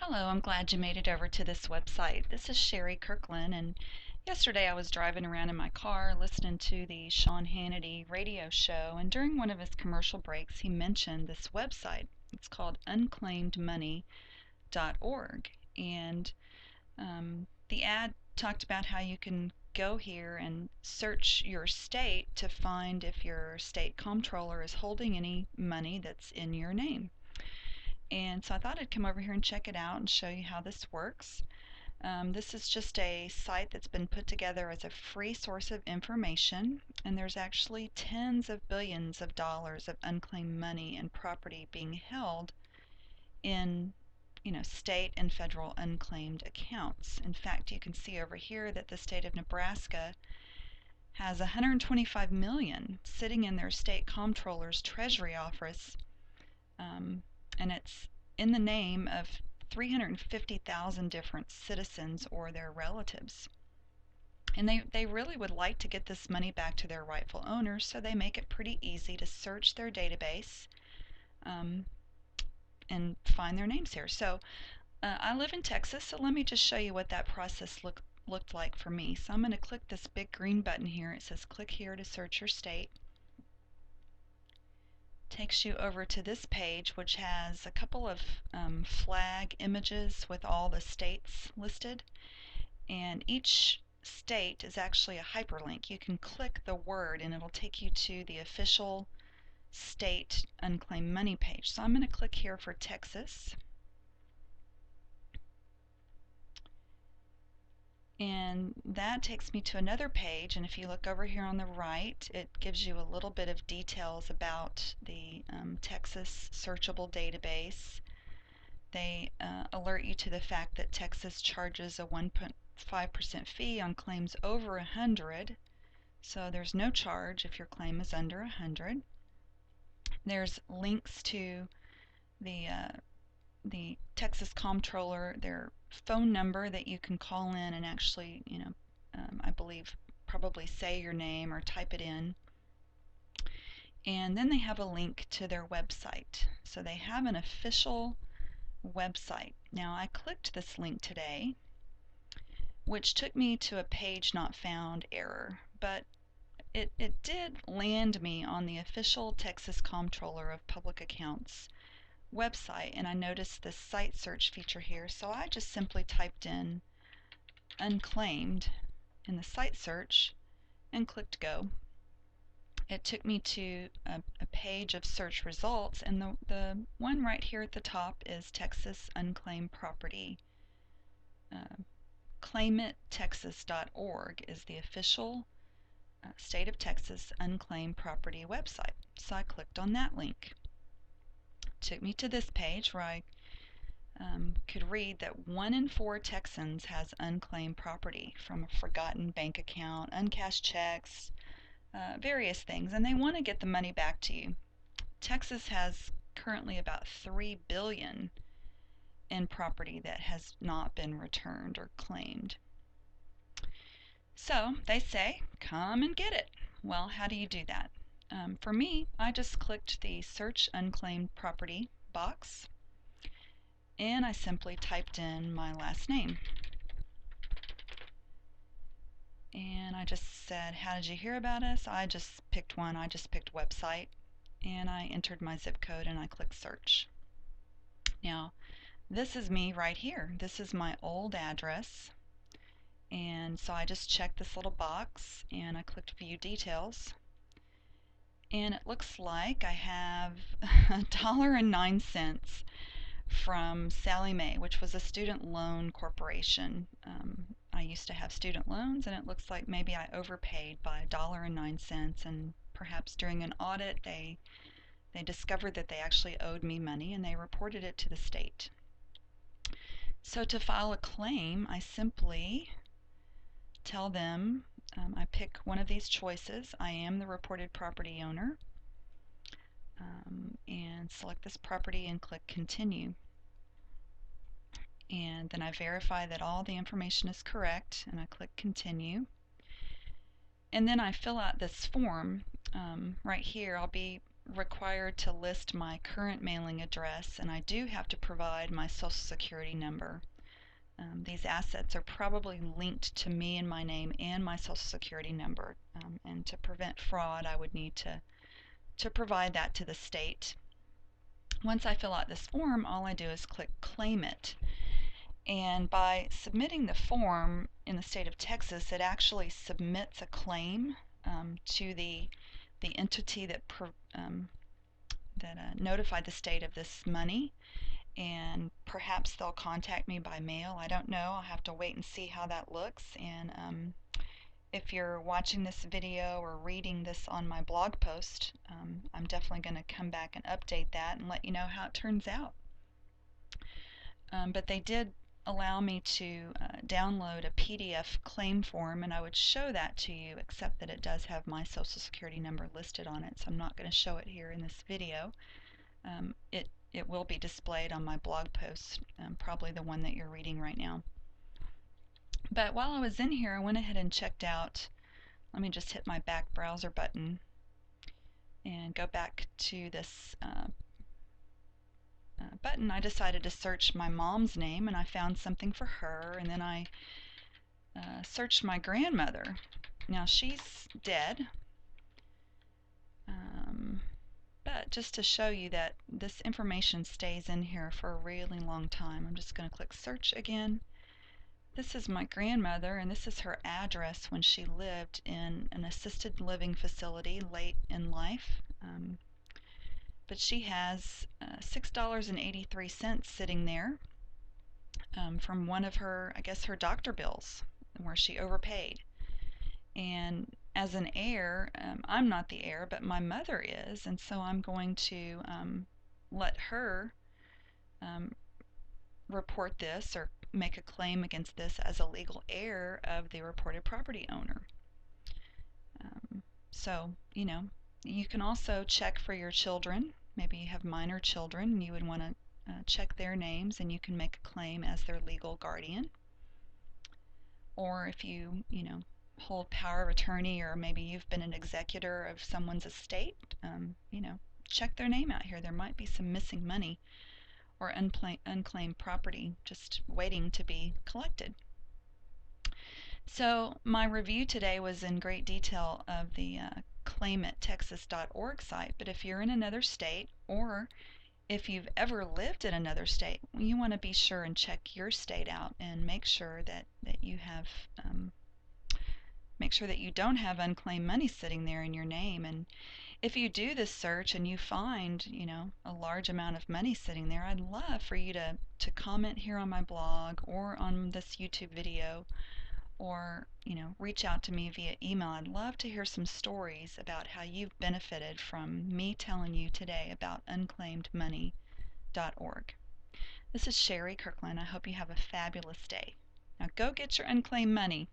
Hello, I'm glad you made it over to this website. This is Sherry Kirkland, and yesterday I was driving around in my car listening to the Sean Hannity radio show, and during one of his commercial breaks, he mentioned this website. It's called unclaimedmoney.org, and the ad talked about how you can go here and search your state to find if your state comptroller is holding any money that's in your name. And so I thought I'd come over here and check it out and show you how this works. This is just a site that's been put together as a free source of information, and there's actually tens of billions of dollars of unclaimed money and property being held in state and federal unclaimed accounts. In fact, you can see over here that the state of Nebraska has 125 million sitting in their state comptroller's treasury office, and it's in the name of 350,000 different citizens or their relatives. And they really would like to get this money back to their rightful owners, so they make it pretty easy to search their database um, and find their names here. So I live in Texas, so let me just show you what that process looked like for me. So I'm going to click this big green button here. It says click here to search your state. Takes you over to this page, which has a couple of flag images with all the states listed, and each state is actually a hyperlink. You can click the word and it'll take you to the official state unclaimed money page. So I'm going to click here for Texas, and that takes me to another page, and if you look over here on the right, it gives you a little bit of details about the Texas searchable database. They alert you to the fact that Texas charges a 1.5% fee on claims over 100, so there's no charge if your claim is under 100. There's links to the Texas comptroller, their phone number that you can call in and actually, I believe probably say your name or type it in. And then they have a link to their website. So they have an official website. Now I clicked this link today, which took me to a page not found error, but it did land me on the official Texas Comptroller of Public Accounts website, and I noticed this site search feature here, so I just simply typed in unclaimed in the site search and clicked go. It took me to a page of search results, and the one right here at the top is Texas Unclaimed Property. ClaimItTexas.org is the official state of Texas unclaimed property website. So I clicked on that link. Took me to this page where I could read that 1 in 4 Texans has unclaimed property from a forgotten bank account, uncashed checks, various things, and they want to get the money back to you. Texas has currently about $3 billion in property that has not been returned or claimed. So they say, come and get it. Well, how do you do that? For me, I just clicked the Search Unclaimed Property box, and I simply typed in my last name. And I just said, how did you hear about us? I just picked one. I just picked website, and I entered my zip code, and I clicked search. Now, this is me right here. This is my old address. And so I just checked this little box, and I clicked view details. And it looks like I have $1.09 from Sallie Mae, which was a student loan corporation. I used to have student loans, and it looks like maybe I overpaid by $1.09, and perhaps during an audit they discovered that they actually owed me money, and they reported it to the state. So to file a claim, I simply tell them, I pick one of these choices. I am the reported property owner, and select this property and click continue. And then I verify that all the information is correct, and I click continue. And then I fill out this form right here. I'll be required to list my current mailing address, and I do have to provide my Social Security number. These assets are probably linked to me and my name and my Social Security number, and to prevent fraud I would need to provide that to the state. Once I fill out this form, all I do is click Claim It. And by submitting the form in the state of Texas, it actually submits a claim to the entity that notified the state of this money, and perhaps they'll contact me by mail. I don't know. I'll have to wait and see how that looks. And if you're watching this video or reading this on my blog post, I'm definitely going to come back and update that and let you know how it turns out. But they did allow me to download a PDF claim form, and I would show that to you, except that it does have my Social Security number listed on it, so I'm not going to show it here in this video. It will be displayed on my blog post, probably the one that you're reading right now. But while I was in here, I went ahead and checked out. Let me just hit my back browser button and go back to this button. I decided to search my mom's name, and I found something for her, and then I searched my grandmother. Now she's dead, but just to show you that this information stays in here for a really long time, I'm just going to click search again. This is my grandmother, and this is her address when she lived in an assisted living facility late in life. But she has $6.83 sitting there from one of her, I guess, her doctor bills where she overpaid. And as an heir, I'm not the heir, but my mother is, and so I'm going to let her report this or make a claim against this as a legal heir of the reported property owner. So, you know, you can also check for your children. Maybe you have minor children and you would want to check their names, and you can make a claim as their legal guardian. Or if you hold power of attorney, or maybe you've been an executor of someone's estate, check their name out here. There might be some missing money or unclaimed property just waiting to be collected. So my review today was in great detail of the claimittexas.org site, but if you're in another state, or if you've ever lived in another state, you want to be sure and check your state out and make sure that you have make sure that you don't have unclaimed money sitting there in your name. And if you do this search and you find, a large amount of money sitting there, I'd love for you to comment here on my blog or on this YouTube video, or, reach out to me via email. I'd love to hear some stories about how you've benefited from me telling you today about unclaimedmoney.org. This is Sherry Kirkland. I hope you have a fabulous day. Now go get your unclaimed money.